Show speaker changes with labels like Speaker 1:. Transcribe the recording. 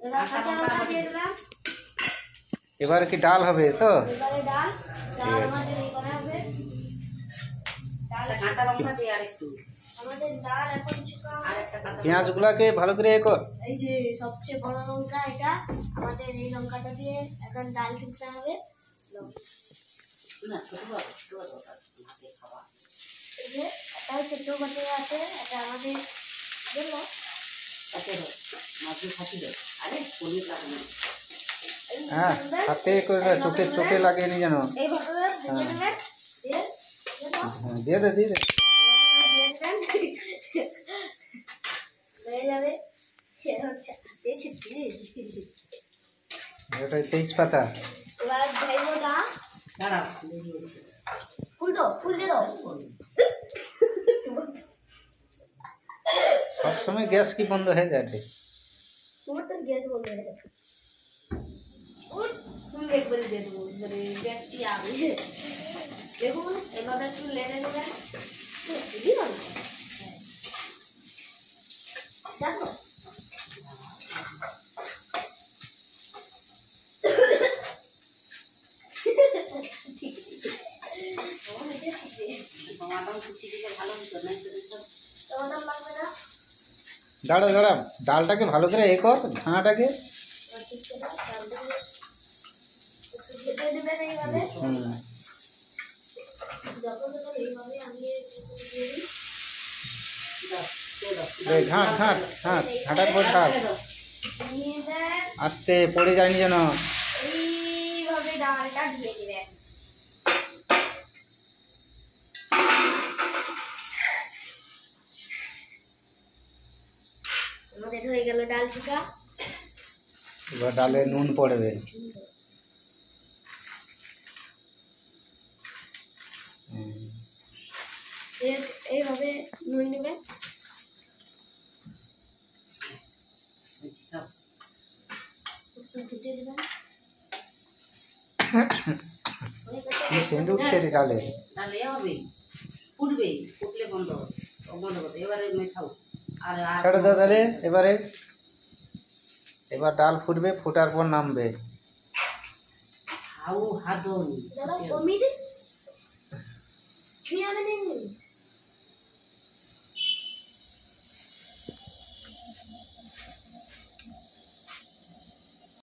Speaker 1: এবার কাঁচা লঙ্কা দিয়ে দিলাম।
Speaker 2: এবারে কি ডাল হবে তো?
Speaker 1: এবারে ডাল আমাদের এই করা হবে। ডাল
Speaker 3: কাঁচা লঙ্কা দিয়ে আরেকটু
Speaker 1: আমাদের ডাল এখন শুকা
Speaker 3: আরেকটা কাঁচা
Speaker 2: পেঁয়াজগুলাকে ভালো করে কর।
Speaker 1: এই যে সবচেয়ে বড় লঙ্কা এটা, আমাদের এই লঙ্কাটা দিয়ে এখন ডাল ছুঁকতে হবে।
Speaker 3: না ছোট ভাতে খাওয়া
Speaker 1: এই যে এটা ছোট বাটি আছে, এটা আমাদের জন্য
Speaker 3: তাতে মাঝে খাতি দেয়। আরে পনির লাগে না।
Speaker 2: হ্যাঁ, হাতে করে চোখে চোখে লাগিয়ে নি জানো।
Speaker 1: এইভাবে ভেজে নেবেন।
Speaker 2: দিয়ে দে দিয়ে দে।
Speaker 1: হয়ে যাবে।
Speaker 2: এটা তেজপাতা।
Speaker 1: এবার ধরবো না।
Speaker 3: দাঁড়াও
Speaker 1: ফুল দিয়ে দাও।
Speaker 2: সবসময় গ্যাস কি বন্ধ হয়ে যায় রে?
Speaker 1: তোমার তো গ্যাস বন্ধ হয়ে যাবে। ফুল একবারে দিয়ে দেবো, মানে দেখছি আমি। দেখুন এভাবে একটু লেড়ে নেবেন। দেখো
Speaker 3: টমাটো কুচি দিলে ভালো হতো না।
Speaker 1: টমাটো লাগবে না।
Speaker 2: দাঁড়া দাঁড়া, ডালটাকে ভালো করে কর, ঘানাটাকে।
Speaker 1: ভেজে দেবেন এইভাবে।
Speaker 2: ঘাট ঘাট ঘাট ঘাটার পর ঢাল, আস্তে পড়ে যায়নি যেন।
Speaker 1: এইভাবে ডালটা ধুয়ে দেবেন। আমাদের হয়ে গেল ডাল চুকা।
Speaker 2: এবার ডালে নুন পড়বে।
Speaker 1: এইভাবে নুন নেবেন। ফুটিয়ে দেবেন।
Speaker 2: সেন্ট উঠছে রে ডালে।
Speaker 3: তাহলে হবে ফুটবে, ফুটলে বন্ধ করতে। এবারে মেখাও আর
Speaker 2: ছেড়ে দাও তাহলে। এবারে এবার ডাল ফুটবে, ফুটার পর নামবে।
Speaker 3: হাউ হাদন
Speaker 1: দাদা কমিয়ে ছুঁয়ে আনে